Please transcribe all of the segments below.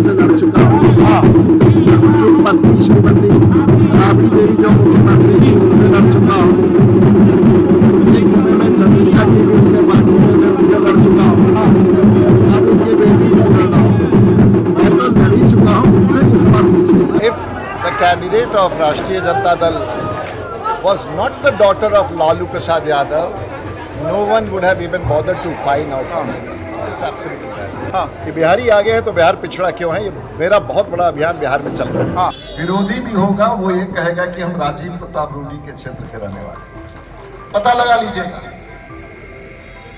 से लड़ चुका हूँ। उनकी पत्नी श्रीमती राबड़ी देवी जो मुख्यमंत्री थी उनसे लड़ चुका हूँ। एक समय में चंद्रिका जी भी उनके पार्टी में थे, उनसे लड़ चुका हूँ। अब उनकी बेटी से लड़ रहा हूँ। मैं तो लड़ ही चुका हूँ, उनसे इस बार पूछिए। If the candidate of Rashtriya Janata Dal was not the daughter of Lalu Prasad Yadav, no one would have even bothered to find out. So it's absolutely that. कि बिहारी आगे है तो बिहार पिछड़ा क्यों है, ये मेरा बहुत बड़ा अभियान बिहार में चल रहा है। विरोधी भी होगा वो ये कहेगा कि हम राजीव प्रताप रूडी के क्षेत्र के रहने वाले। पता लगा लीजिएगा,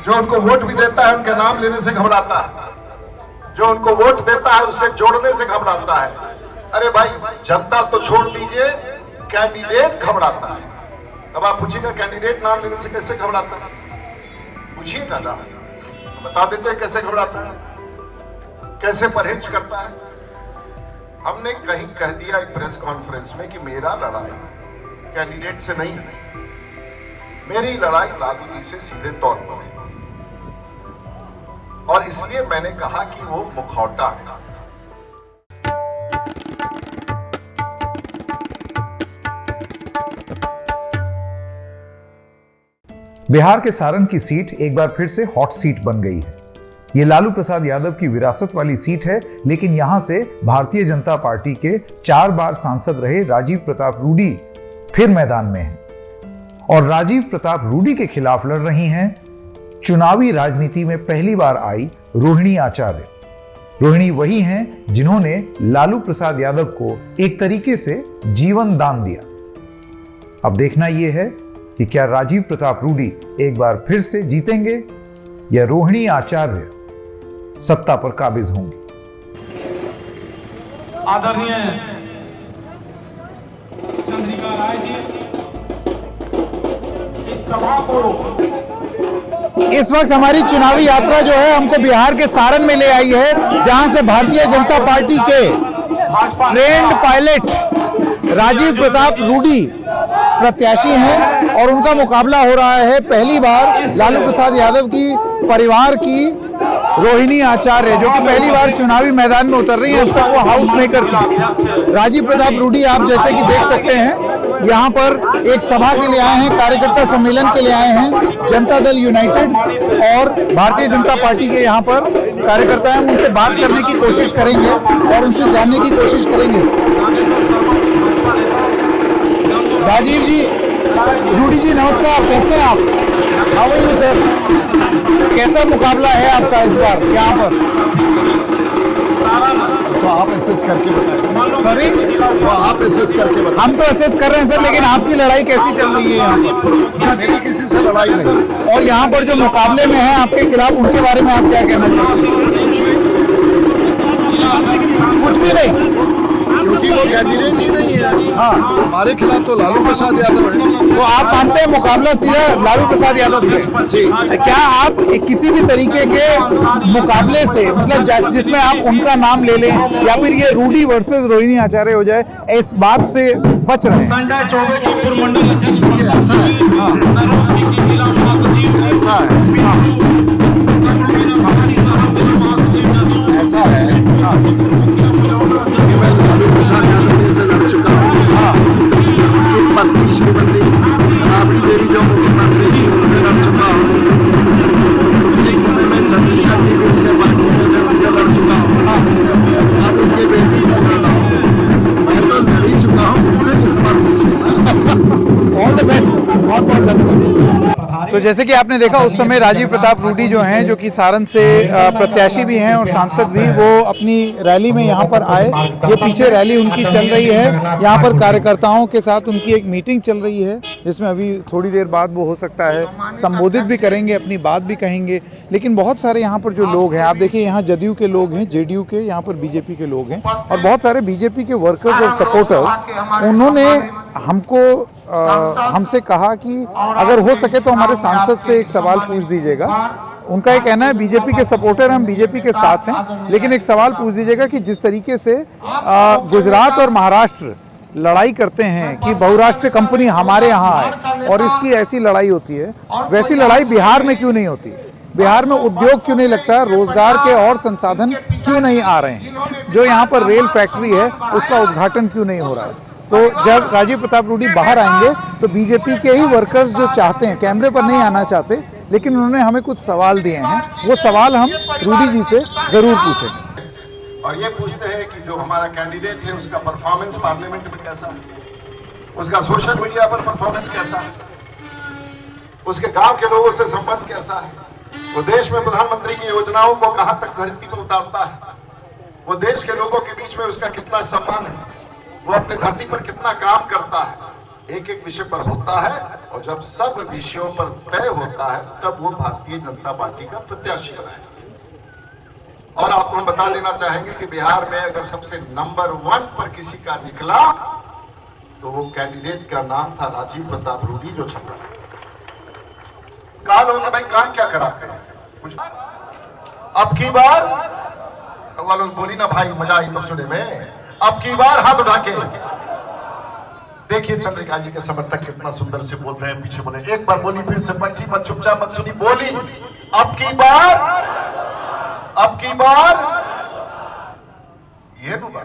जो उनको वोट भी देता है उनके नाम लेने से घबराता है, जो उनको वोट देता है उससे जोड़ने से घबराता है। अरे भाई, जनता तो छोड़ दीजिए, कैंडिडेट घबराता है। अब आप पूछिएगा कैंडिडेट नाम लेने से कैसे घबराता है, पूछिएगा ना, बता देते हैं कैसे घबराता है, कैसे परहेज करता है। हमने कहीं कह दिया एक प्रेस कॉन्फ्रेंस में कि मेरा लड़ाई कैंडिडेट से नहीं है, मेरी लड़ाई लालू जी से सीधे तौर पर है। और इसलिए मैंने कहा कि वो मुखौटा है। बिहार के सारण की सीट एक बार फिर से हॉट सीट बन गई है। ये लालू प्रसाद यादव की विरासत वाली सीट है, लेकिन यहां से भारतीय जनता पार्टी के 4 बार सांसद रहे राजीव प्रताप रूडी फिर मैदान में हैं और राजीव प्रताप रूडी के खिलाफ लड़ रही हैं चुनावी राजनीति में पहली बार आई रोहिणी आचार्य। रोहिणी वही हैं जिन्होंने लालू प्रसाद यादव को एक तरीके से जीवन दान दिया। अब देखना यह है कि क्या राजीव प्रताप रूडी एक बार फिर से जीतेंगे या रोहिणी आचार्य सत्ता पर काबिज होंगी। आदरणीय चंद्रिका राय जी इस सभा को, इस वक्त हमारी चुनावी यात्रा जो है हमको बिहार के सारण में ले आई है, जहां से भारतीय जनता पार्टी के ट्रेंड पायलट राजीव प्रताप रूडी प्रत्याशी हैं और उनका मुकाबला हो रहा है पहली बार लालू प्रसाद यादव की परिवार की रोहिणी आचार्य, जो कि पहली बार चुनावी मैदान में उतर रही है। उसका वो हाउस मेकर थी। राजीव प्रताप रूडी आप जैसे कि देख सकते हैं यहाँ पर एक सभा के लिए आए हैं, कार्यकर्ता सम्मेलन के लिए आए हैं। जनता दल यूनाइटेड और भारतीय जनता पार्टी के यहाँ पर कार्यकर्ता हैं, उनसे बात करने की कोशिश करेंगे और उनसे जानने की कोशिश करेंगे। राजीव जी, रूडी जी नमस्कार, कैसे हैं आप? How are you sir? कैसा मुकाबला है आपका इस बार यहाँ पर? तो आप एसेस करके बताएं। सॉरी, तो आप एसेस करके बताएं। हम तो एसेस कर रहे हैं सर, लेकिन आपकी लड़ाई कैसी चल रही है यहाँ पर? मेरी किसी से लड़ाई नहीं। और यहाँ पर जो मुकाबले में है आपके खिलाफ, उनके बारे में आप क्या कहना चाहते हैं? कुछ भी नहीं, क्योंकि वो कैंडिडेट ही नहीं है। हाँ, हमारे खिलाफ तो लालू प्रसाद यादव है। तो आप मानते हैं मुकाबला सीधा लालू प्रसाद यादव से? जी। क्या आप किसी भी तरीके के मुकाबले से, मतलब जिसमें आप उनका नाम ले लें या फिर ये रूडी वर्सेस रोहिणी आचार्य हो जाए, इस बात से बच रहे हैं? संजय चौबे की पूर्व मंडल अध्यक्ष, ऐसा है, ऐसा है, ऐसा है कि मैं लालू प्रसाद यादव जी से लड़ चुका हूँ। उनकी पत्नी श्रीमती राबड़ी देवी जो मुख्यमंत्री थी उनसे लड़ चुका हूँ। एक समय में चंद्रिका जी भी उनके पार्टी में थे, उनसे लड़ चुका हूँ। अब उनकी बेटी से लड़ रहा हूँ। मैं तो लड़ ही चुका हूँ, मुझसे इस बार पूछिए। ऑल द बेस्ट, बहुत बहुत धन्यवाद। तो जैसे कि आपने देखा उस समय राजीव प्रताप रूडी जो हैं, जो कि सारण से प्रत्याशी भी हैं और सांसद भी, वो अपनी रैली में यहाँ पर आए। ये पीछे रैली उनकी चल रही है, यहाँ पर कार्यकर्ताओं के साथ उनकी एक मीटिंग चल रही है, जिसमें अभी थोड़ी देर बाद वो हो सकता है संबोधित भी करेंगे, अपनी बात भी कहेंगे। लेकिन बहुत सारे यहाँ पर जो लोग हैं, आप देखिए यहाँ जदयू के लोग हैं, जेडीयू के, यहाँ पर बीजेपी के लोग हैं और बहुत सारे बीजेपी के वर्कर्स और सपोर्टर्स। उन्होंने हमसे कहा कि अगर हो सके तो हमारे सांसद से एक सवाल पूछ दीजिएगा। उनका ये कहना है बीजेपी के सपोर्टर, हम बीजेपी के साथ हैं, लेकिन एक सवाल पूछ दीजिएगा कि जिस तरीके से गुजरात और महाराष्ट्र लड़ाई करते हैं कि बहुराष्ट्रीय कंपनी हमारे यहाँ आए और इसकी ऐसी लड़ाई होती है, वैसी लड़ाई बिहार में क्यों नहीं होती? बिहार में उद्योग क्यों नहीं लगता, रोजगार के और संसाधन क्यों नहीं आ रहे हैं, जो यहाँ पर रेल फैक्ट्री है उसका उद्घाटन क्यों नहीं हो रहा है। तो जब राजीव प्रताप रूडी बाहर आएंगे तो बीजेपी के ही वर्कर्स जो चाहते हैं, कैमरे पर नहीं आना चाहते, लेकिन उन्होंने हमें कुछ सवाल दिए हैं, वो सवाल हम रूडी जी से जरूर पूछेंगे। और ये पूछते हैं कि जो हमारा कैंडिडेट है उसका परफॉर्मेंस पार्लियामेंट में कैसा है, उसका सोशल मीडिया पर परफॉर्मेंस कैसा है, उसके गांव के लोगों से संबंध कैसा है, वो देश में प्रधानमंत्री की योजनाओं को कहां तक धरती पर उतारता है, वो देश के लोगों के बीच में उसका कितना सम्मान है, वो अपने धरती पर कितना काम करता है। एक एक विषय पर होता है और जब सब विषयों पर तय होता है तब वो भारतीय जनता पार्टी का प्रत्याशी बनाए। और आपको हम बता देना चाहेंगे कि बिहार में अगर सबसे नंबर 1 पर किसी का निकला तो वो कैंडिडेट का नाम था राजीव प्रताप रूडी, जो छपरा। काल होगा भाई, काम क्या कराते हैं कुछ। अब की बार वालों बोली ना भाई, मजा आई तो सुने में। अब की बार हाथ उठा के देखिए चंद्रिका जी के समर्थक कितना सुंदर से बोल रहे हैं, पीछे बोले एक बार बोली, फिर से बैठी मत, चुपचाप मत सुनी, बोली अब की बार ये नु बा।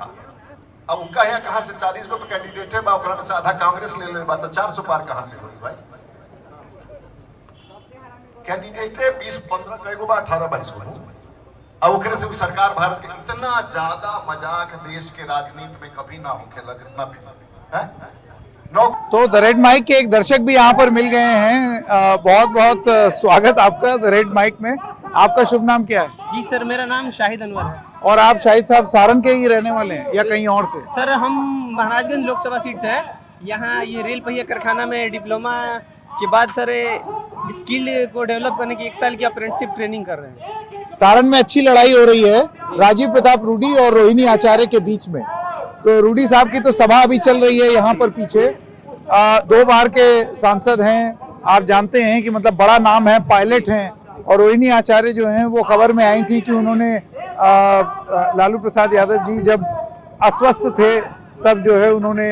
अब उनका यहाँ कहां से 40 को तो कैंडिडेट है, ओकरा में से आधा कांग्रेस ले ले, बात 400 पार कहां से होगी भाई। कैंडिडेट है 20-15 कई गो बा, 18-22 को। अब ओकरे से सरकार भारत के इतना ज्यादा मजाक देश के राजनीति में कभी ना होके लग जितना भी है। तो द रेड माइक के एक दर्शक भी यहाँ पर मिल गए हैं। बहुत बहुत स्वागत आपका द रेड माइक में। आपका शुभ नाम क्या है? जी सर, मेरा नाम शाहिद अनवर है। और आप शाहिद साहब सारण के ही रहने वाले हैं या कहीं और से? सर हम महाराजगंज लोकसभा सीट से हैं। यहाँ ये रेल पहिया कारखाना में डिप्लोमा के बाद सर स्किल को डेवलप करने की 1 साल की अप्रेंटिसशिप ट्रेनिंग कर रहे हैं। सारण में अच्छी लड़ाई हो रही है राजीव प्रताप रूडी और रोहिणी आचार्य के बीच में। तो रूडी साहब की तो सभा अभी चल रही है यहाँ पर पीछे। 2 बार के सांसद हैं, आप जानते हैं कि मतलब बड़ा नाम है, पायलट हैं। और रोहिणी आचार्य जो हैं वो खबर में आई थी कि उन्होंने लालू प्रसाद यादव जी जब अस्वस्थ थे तब जो है उन्होंने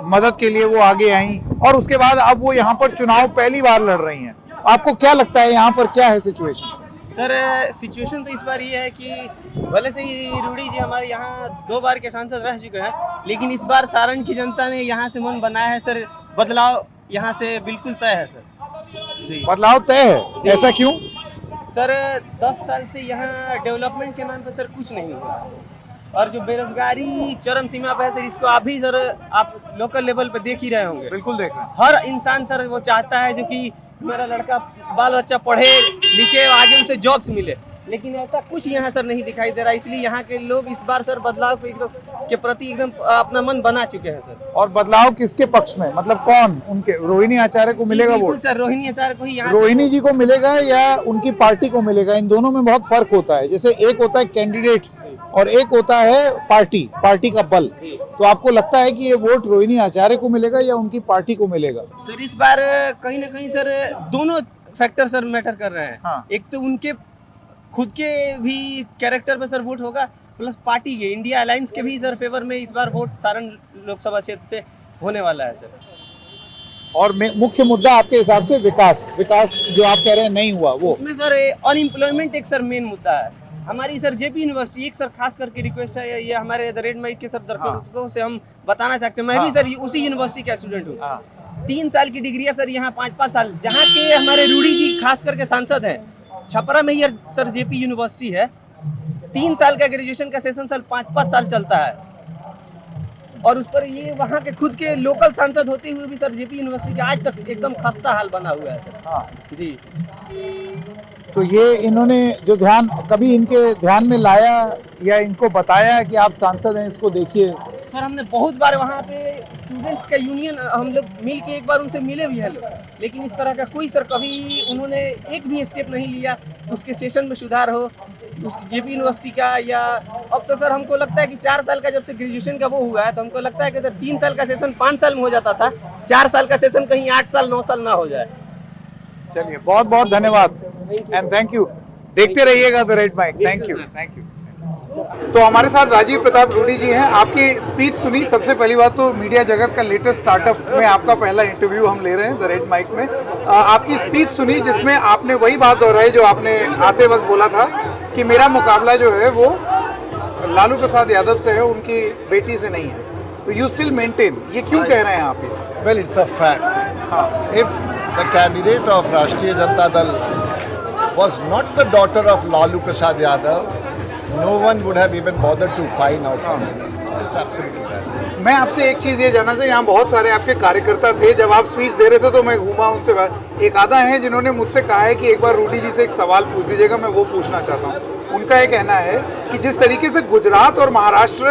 मदद के लिए वो आगे आई, और उसके बाद अब वो यहाँ पर चुनाव पहली बार लड़ रही हैं। आपको क्या लगता है यहाँ पर क्या है सिचुएशन? सर सिचुएशन तो इस बार ये है कि भले से ही रूडी जी हमारे यहाँ 2 बार के सांसद रह चुके हैं, लेकिन इस बार सारण की जनता ने यहाँ से मन बनाया है सर। बदलाव यहाँ से बिल्कुल तय है सर। जी, बदलाव तय है। ऐसा क्यों? सर 10 साल से यहाँ डेवलपमेंट के नाम पर सर कुछ नहीं हुआ, और जो बेरोजगारी चरम सीमा पर है सर, इसको आप भी सर आप लोकल लेवल पे देख ही रहे होंगे। बिल्कुल देख रहे हैं। हर इंसान सर वो चाहता है जो कि मेरा लड़का बाल बच्चा पढ़े लिखे, आगे उसे जॉब्स मिले, लेकिन ऐसा कुछ यहाँ सर नहीं दिखाई दे रहा। इसलिए यहाँ के लोग इस बार सर बदलाव को एकदम के प्रति एकदम अपना मन बना चुके हैं सर। और बदलाव किसके पक्ष में, मतलब कौन? उनके रोहिणी आचार्य को मिलेगा वोट? सर रोहिणी आचार्य को ही यहाँ रोहिणी जी को मिलेगा या उनकी पार्टी को मिलेगा? इन दोनों में बहुत फर्क होता है। जैसे एक होता है कैंडिडेट और एक होता है पार्टी का बल। तो आपको लगता है कि ये वोट रोहिणी आचार्य को मिलेगा या उनकी पार्टी को मिलेगा? सर इस बार कहीं ना कहीं सर दोनों फैक्टर सर मैटर कर रहे हैं। हाँ। एक तो उनके खुद के भी कैरेक्टर पे सर वोट होगा, प्लस पार्टी के इंडिया अलायंस के भी सर फेवर में इस बार वोट सारण लोकसभा क्षेत्र से होने वाला है सर। और मुख्य मुद्दा आपके हिसाब से विकास जो आप कह रहे हैं नहीं हुआ, वो उसमें सर अनएम्प्लॉयमेंट एक सर मेन मुद्दा है। हमारी सर जेपी यूनिवर्सिटी एक सर खास करके रिक्वेस्ट है, ये हमारे द रेड माइक के सर दर्शकों से हम बताना चाहते हैं। मैं भी सर उसी यूनिवर्सिटी का स्टूडेंट हूँ। 3 साल की डिग्री है सर, यहाँ 5-5 साल। जहाँ के हमारे रूडी जी खास करके सांसद हैं, छपरा में ही सर जेपी यूनिवर्सिटी है। 3 साल का ग्रेजुएशन का सेशन सर 5-5 साल चलता है, और उस पर ये वहाँ के खुद के लोकल सांसद होते हुए भी सर जेपी यूनिवर्सिटी का आज तक एकदम खस्ता हाल बना हुआ है सर। जी, तो ये इन्होंने जो कभी इनके ध्यान में लाया या इनको बताया कि आप सांसद हैं, इसको देखिए? सर हमने बहुत बार वहाँ पे स्टूडेंट्स का यूनियन हम लोग मिल के एक बार उनसे मिले भी हैं लोग, लेकिन इस तरह का कोई सर कभी उन्होंने एक भी स्टेप नहीं लिया उसके सेशन में सुधार हो उस जेपी यूनिवर्सिटी का। या अब तो सर हमको लगता है कि 4 साल का जब से ग्रेजुएशन का वो हुआ है, तो हमको लगता है कि सर 3 साल का सेशन 5 साल में हो जाता था, 4 साल का सेशन कहीं 8 साल 9 साल ना हो जाए। चलिए, बहुत बहुत धन्यवाद एंड थैंक यू। देखते रहिएगा the red mic. Thank you. तो हमारे साथ राजीव प्रताप रूडी जी हैं। आपकी स्पीच सुनी। सबसे पहली बात तो मीडिया जगत का लेटेस्ट स्टार्टअप में आपका पहला इंटरव्यू हम ले रहे हैं द रेड माइक में। आपकी स्पीच सुनी जिसमें आपने वही बात दोहराई जो आपने आते वक्त बोला था कि मेरा मुकाबला जो है वो लालू प्रसाद यादव से है, उनकी बेटी से नहीं है। तो यू स्टिल मेंटेन, ये क्यों कह रहे हैं आप ये? Well, it's a fact. If the candidate of Rashtriya Janata Dal was not the daughter of Lalu Prasad Yadav, no one would have even bothered to find out her name. So it's absolutely that. मैं आपसे एक चीज़ ये जानना चाहिए, यहाँ बहुत सारे आपके कार्यकर्ता थे, जब आप स्पीच दे रहे थे तो मैं घूमा उनसे बात। एक आधा है जिन्होंने मुझसे कहा है कि एक बार रूडी जी से एक सवाल पूछ दीजिएगा, मैं वो पूछना चाहता हूँ। उनका ये कहना है कि जिस तरीके से गुजरात और महाराष्ट्र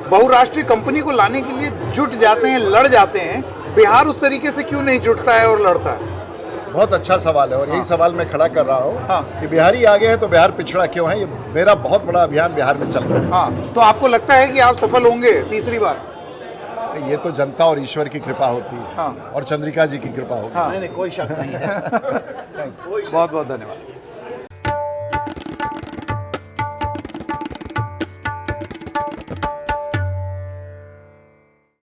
बहुराष्ट्रीय कंपनी को लाने के लिए जुट जाते हैं, लड़ जाते हैं, बिहार उस तरीके से क्यों नहीं जुटता है और लड़ता है? बहुत अच्छा सवाल है और यही सवाल मैं खड़ा कर रहा हूँ कि बिहारी आगे है तो बिहार पिछड़ा क्यों है। ये मेरा बहुत बड़ा अभियान बिहार में चल रहा है। तो आपको लगता है कि आप सफल होंगे तीसरी बार? ये तो जनता और ईश्वर की कृपा होती है और चंद्रिका जी की कृपा होगी। नहीं, कोई शक नहीं है। बहुत बहुत धन्यवाद।